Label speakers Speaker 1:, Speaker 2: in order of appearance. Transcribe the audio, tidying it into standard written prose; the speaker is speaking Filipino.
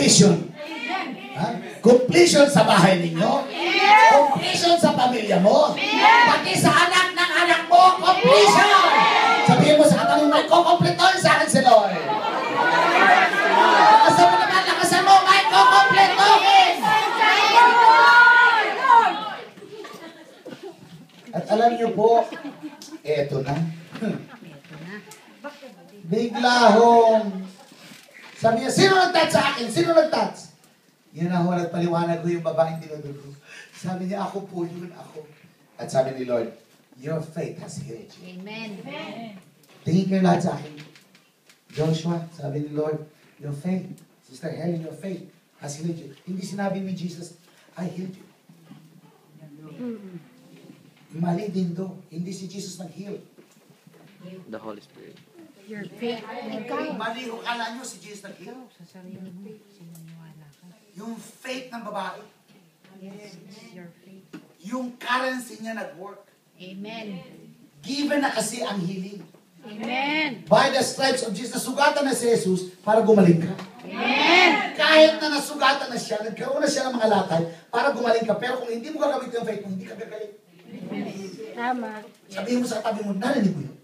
Speaker 1: completion. Ha? Completion sa bahay ninyo. Completion sa pamilya mo. Pati sa anak ng anak mo, completion. Sabihin mo sa katabi mo, kukumpleton sa akin si Lord. Lakasan mo naman, lakasan mo, may kukumpletohin. At alam niyo po, eto na. Bigla hong, sabi niya, sino nag-touch sa akin? Sino nag-touch? Yun na ho, nagpaliwanag ko yung babaeng dinudugo. Sabi niya, ako po yun, ako. At sabi ni Lord, your faith has healed you.
Speaker 2: Amen.
Speaker 1: Tingin kayo lahat sa akin. Joshua, sabi ni Lord, your faith, Sister Helen, your faith has healed you. Hindi sinabi ni Jesus, I healed you. Mali din do. Hindi si Jesus nag-heal.
Speaker 3: The Holy Spirit.
Speaker 2: Your faith. Ikaw.
Speaker 1: Mali kung kala nyo si Jesus nag-heal.
Speaker 2: Sa sarili mo, sinaniwala ka.
Speaker 1: Yung faith ng babae.
Speaker 2: Yes, your faith.
Speaker 1: Yung currency niya nag-work.
Speaker 2: Amen.
Speaker 1: Given na kasi ang healing.
Speaker 2: Amen.
Speaker 1: By the stripes of Jesus, nasugatan na si Jesus para gumaling ka.
Speaker 2: Amen.
Speaker 1: Kahit na nasugatan na siya, nagkaroon na siya ng mga lakay para gumaling ka. Pero kung hindi mo gagamit yung faith mo, hindi ka gagaling.
Speaker 2: Tama.
Speaker 1: Sabihin mo sa katabi mo, narinig mo yun.